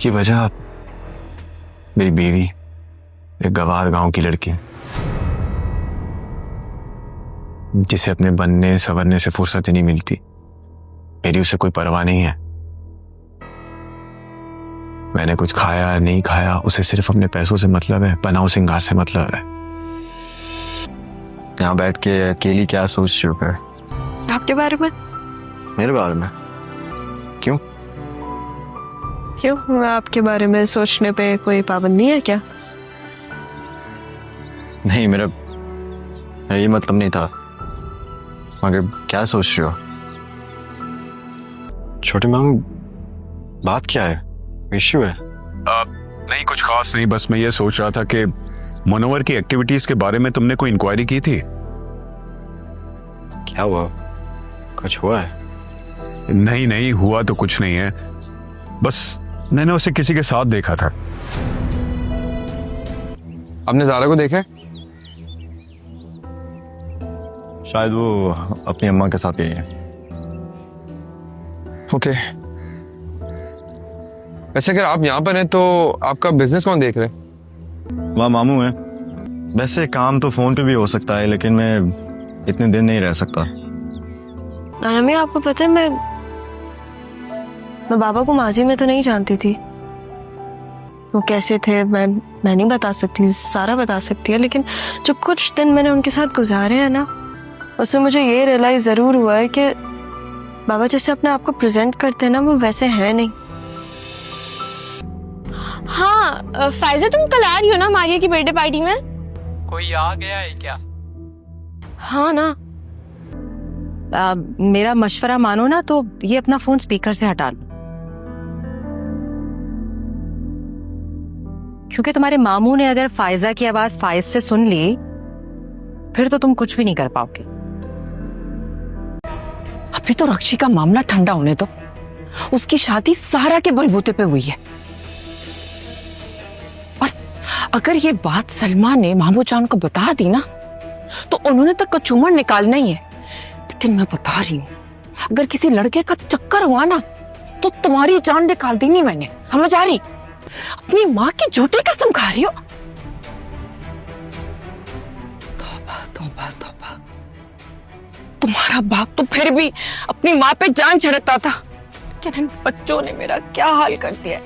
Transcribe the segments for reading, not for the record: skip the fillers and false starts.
की वजह मेरी बीवी, एक गंवार गांव की लड़की, जिसे अपने बनने संवरने से फुर्सत ही नहीं मिलती। मेरी उसे कोई परवाह नहीं है। मैंने कुछ खाया नहीं खाया, उसे सिर्फ अपने पैसों से मतलब है, बनाव सिंगार से मतलब है। यहाँ बैठ के अकेली क्या सोच रही हो फिर? आपके बारे में? मेरे बारे में? क्यों? क्यों, आपके बारे में सोचने पे कोई पाबंदी है क्या? नहीं, मेरा ये मतलब नहीं था। मगर क्या सोच रही हो? छोटे मामू, बात क्या है? इश्यू है? नहीं, कुछ खास नहीं, बस मैं ये सोच रहा था कि मनोवर की एक्टिविटीज के बारे में तुमने कोई इंक्वायरी की थी? क्या हुआ? कुछ हुआ है? नहीं नहीं, हुआ तो कुछ नहीं है, बस मैंने उसे किसी के साथ देखा था। आपने ज़ारा को देखा है? शायद वो अपनी अम्मा के साथ गई है। ओके। वैसे अगर आप यहाँ पर हैं तो आपका बिजनेस कौन देख रहे हैं? वहाँ मामू है। वैसे काम तो फोन पे भी हो सकता है, लेकिन मैं इतने दिन नहीं रह सकता। नाना, आपको पता है मैं बाबा को माजी में तो नहीं जानती थी। वो कैसे थे मैं नहीं बता सकती, सारा बता सकती है, लेकिन जो कुछ दिन मैंने उनके साथ गुजारे हैं ना, उससे मुझे ये रियलाइज जरूर हुआ है कि बाबा जैसे अपने आप को प्रेजेंट करते हैं ना, वो वैसे है नहीं। हाँ फायजा, तुम कल आ रही हो ना मारिया की बर्थडे पार्टी में? कोई आ गया है क्या? हाँ ना। मेरा मशवरा मानो ना तो ये अपना फोन स्पीकर से हटा लो, क्योंकि तुम्हारे मामू ने अगर फायजा की आवाज फायज से सुन ली फिर तो तुम कुछ भी नहीं कर पाओगे। अभी तो रक्षी का मामला ठंडा होने दो। उसकी शादी सारा के बलबूते पे हुई है, और अगर ये बात सलमा ने मामू जान को बता दी ना तो उन्होंने तो कचूमर निकालना ही है। लेकिन मैं बता रही हूँ, अगर किसी लड़के का चक्कर हुआ ना तो तुम्हारी जान निकाल देनी मैंने, समझ आ रही? अपनी माँ की झूठी कसम खा रही हो। तौबा तौबा तौबा, तुम्हारा बाप तो फिर भी अपनी माँ पे जान छिड़कता था, लेकिन इन बच्चों ने मेरा क्या हाल कर दिया है।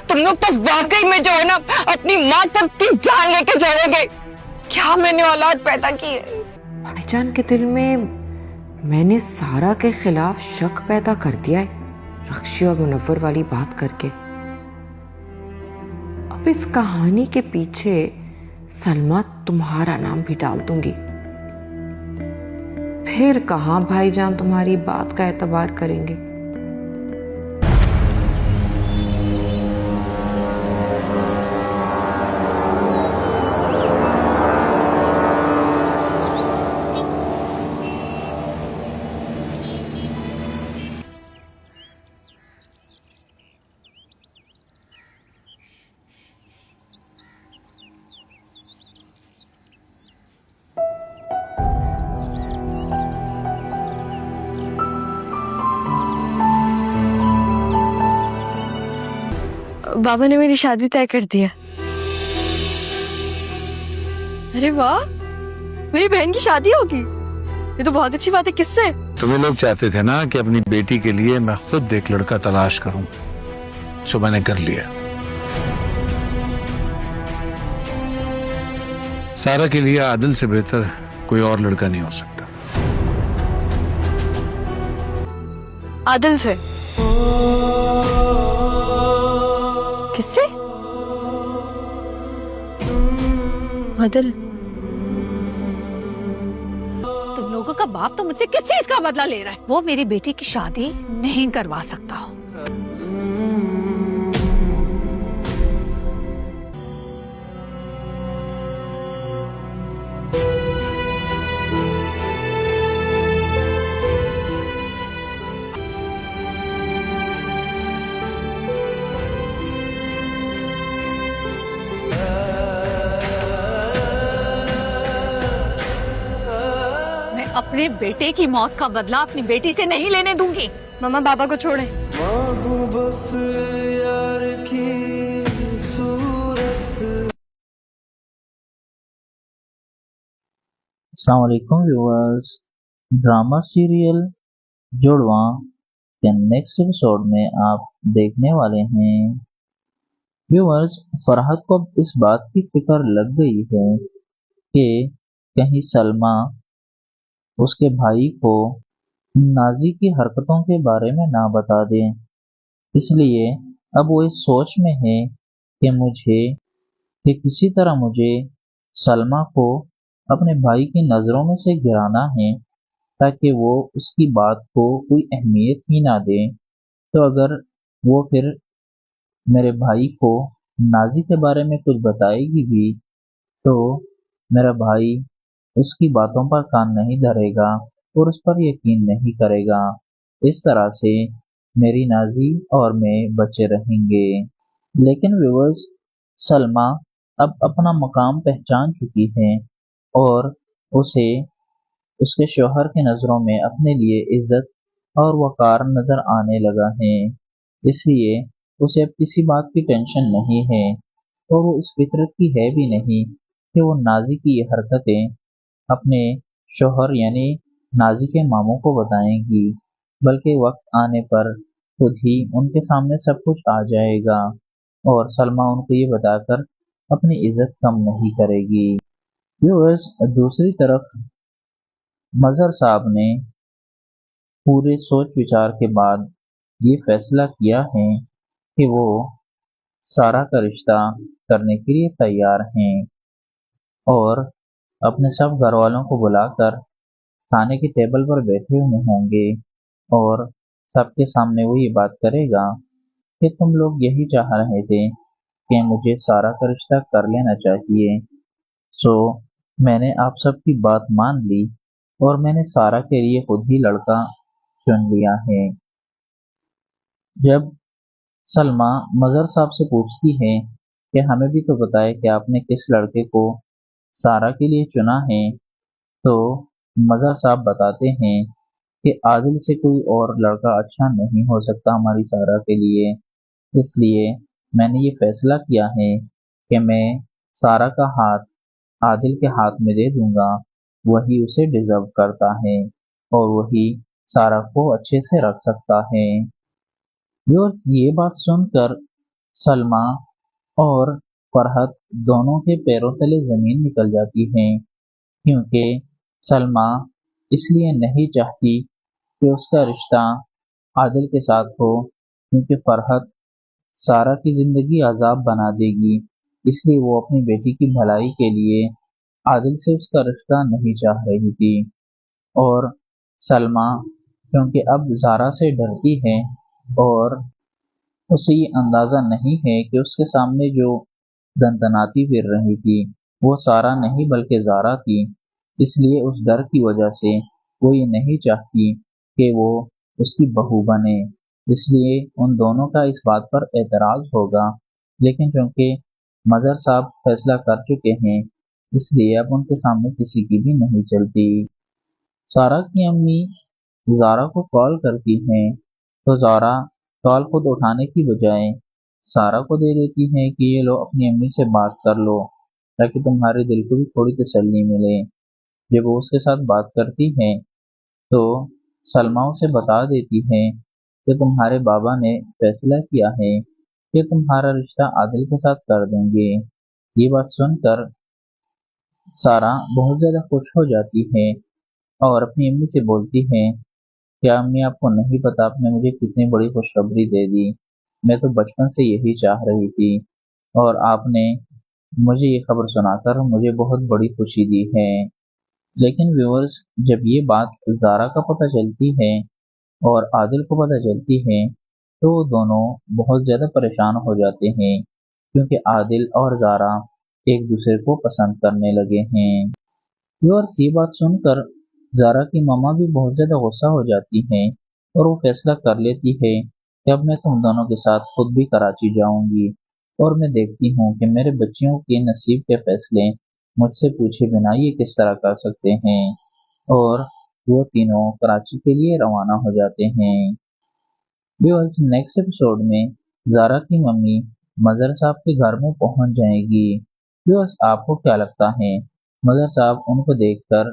तुम लोग तो वाकई में जो है ना अपनी माँ तक की जान लेके जाओगे। क्या मैंने औलाद पैदा की है? भाईजान के दिल में मैंने सारा के खिलाफ शक पैदा कर दिया है रक्षी और मुनव्वर वाली बात करके। अब इस कहानी के पीछे सलमा तुम्हारा नाम भी डाल दूंगी। फिर कहां भाईजान तुम्हारी बात का एतबार करेंगे। बाबा ने मेरी शादी तय कर दिया। अरे वाह, मेरी बहन की शादी होगी, ये तो बहुत अच्छी बात है। किससे? तुम्हें लोग चाहते थे ना कि अपनी बेटी के लिए मैं खुद एक लड़का तलाश करूं, जो मैंने कर लिया। सारा के लिए आदिल से बेहतर कोई और लड़का नहीं हो सकता। आदिल से? किससे? आदिल? तुम लोगों का बाप तो मुझसे किस चीज का बदला ले रहा है? वो मेरी बेटी की शादी नहीं करवा सकता। अपने बेटे की मौत का बदला अपनी बेटी से नहीं लेने दूंगी। मामा बाबा को छोड़े। बस यार की अस्सलाम वालेकुम व्यूअर्स। ड्रामा सीरियल जुड़वा के नेक्स्ट एपिसोड में आप देखने वाले हैं। व्यूअर्स, फरहत को अब इस बात की फिक्र लग गई है कि कहीं सलमा उसके भाई को नाजी की हरकतों के बारे में ना बता दे। इसलिए अब वो इस सोच में है कि किसी तरह मुझे सलमा को अपने भाई की नज़रों में से गिराना है, ताकि वो उसकी बात को कोई अहमियत ही ना दे। तो अगर वो फिर मेरे भाई को नाजी के बारे में कुछ बताएगी भी, तो मेरा भाई उसकी बातों पर कान नहीं धरेगा और उस पर यकीन नहीं करेगा। इस तरह से मेरी नाजी और मैं बचे रहेंगे। लेकिन व्यूअर्स, सलमा अब अपना मकाम पहचान चुकी है और उसे उसके शौहर की नज़रों में अपने लिए इज्जत और वक़ार नज़र आने लगा है। इसलिए उसे अब किसी बात की टेंशन नहीं है और वो इस फिक्र की है भी नहीं कि वो नाजी की ये हरकतें अपने शौहर यानी नाजी के मामों को बताएंगी, बल्कि वक्त आने पर खुद ही उनके सामने सब कुछ आ जाएगा और सलमा उनको ये बताकर अपनी इज्जत कम नहीं करेगी। व्यूअर्स, दूसरी तरफ मजहर साहब ने पूरे सोच विचार के बाद ये फैसला किया है कि वो सारा का रिश्ता करने के लिए तैयार हैं और अपने सब घर वालों को बुलाकर खाने की टेबल पर बैठे हुए होंगे और सबके सामने वो ये बात करेगा कि तुम लोग यही चाह रहे थे कि मुझे सारा का रिश्ता कर लेना चाहिए, सो मैंने आप सबकी बात मान ली और मैंने सारा के लिए खुद ही लड़का चुन लिया है। जब सलमा मजहर साहब से पूछती है कि हमें भी तो बताए कि आपने किस लड़के को सारा के लिए चुना है, तो मजहर साहब बताते हैं कि आदिल से कोई और लड़का अच्छा नहीं हो सकता हमारी सारा के लिए। इसलिए मैंने ये फैसला किया है कि मैं सारा का हाथ आदिल के हाथ में दे दूंगा। वही उसे डिजर्व करता है और वही सारा को अच्छे से रख सकता है। व्यूअर्स, ये बात सुनकर सलमा और फरहत दोनों के पैरों तले जमीन निकल जाती है, क्योंकि सलमा इसलिए नहीं चाहती कि उसका रिश्ता आदिल के साथ हो, क्योंकि फरहत सारा की जिंदगी अजाब बना देगी। इसलिए वो अपनी बेटी की भलाई के लिए आदिल से उसका रिश्ता नहीं चाह रही थी। और सलमा क्योंकि अब ज़ारा से डरती है और उसे ये अंदाज़ा नहीं है कि उसके सामने जो दंदनाती फिर रही थी वो सारा नहीं बल्कि ज़ारा थी, इसलिए उस डर की वजह से वो ये नहीं चाहती कि वो उसकी बहू बने। इसलिए उन दोनों का इस बात पर एतराज़ होगा, लेकिन क्योंकि मजहर साहब फैसला कर चुके हैं, इसलिए अब उनके सामने किसी की भी नहीं चलती। सारा की अम्मी ज़ारा को कॉल करती हैं, तो ज़ारा कॉल खुद उठाने की बजाय सारा को दे देती है कि ये लो अपनी अम्मी से बात कर लो, ताकि तुम्हारे दिल को भी थोड़ी तसल्ली मिले। जब वो उसके साथ बात करती है तो सलमा उसे बता देती है कि तुम्हारे बाबा ने फैसला किया है कि तुम्हारा रिश्ता आदिल के साथ कर देंगे। ये बात सुनकर सारा बहुत ज़्यादा खुश हो जाती है और अपनी अम्मी से बोलती है, क्या अम्मी आपको नहीं पता आपने मुझे कितनी बड़ी खुशखबरी दे दी। मैं तो बचपन से यही चाह रही थी और आपने मुझे ये खबर सुनाकर मुझे बहुत बड़ी खुशी दी है। लेकिन व्यूअर्स, जब ये बात ज़ारा का पता चलती है और आदिल को पता चलती है, तो वो दोनों बहुत ज़्यादा परेशान हो जाते हैं, क्योंकि आदिल और ज़ारा एक दूसरे को पसंद करने लगे हैं। व्यूअर्स, ये बात सुनकर ज़ारा की मम्मा भी बहुत ज़्यादा गुस्सा हो जाती हैं और वो फैसला कर लेती है कि अब मैं तुम दोनों के साथ खुद भी कराची जाऊंगी और मैं देखती हूँ कि मेरे बच्चियों के नसीब के फैसले मुझसे पूछे बिना ये किस तरह कर सकते हैं। और वो तीनों कराची के लिए रवाना हो जाते हैं। व्यूअर्स, नेक्स्ट एपिसोड में ज़ारा की मम्मी मजहर साहब के घर में पहुंच जाएगी। व्यूअर्स, आपको क्या लगता है मजहर साहब उनको देखकर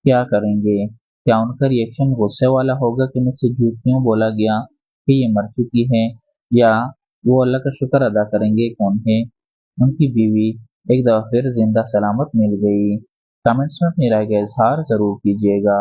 क्या करेंगे? क्या उनका रिएक्शन गुस्से वाला होगा कि मुझसे झूठ क्यों बोला गया कि ये मर चुकी है, या वो अल्लाह का शुक्र अदा करेंगे कौन है उनकी बीवी एक दफा फिर जिंदा सलामत मिल गई? कमेंट्स में अपनी राय का इजहार जरूर कीजिएगा।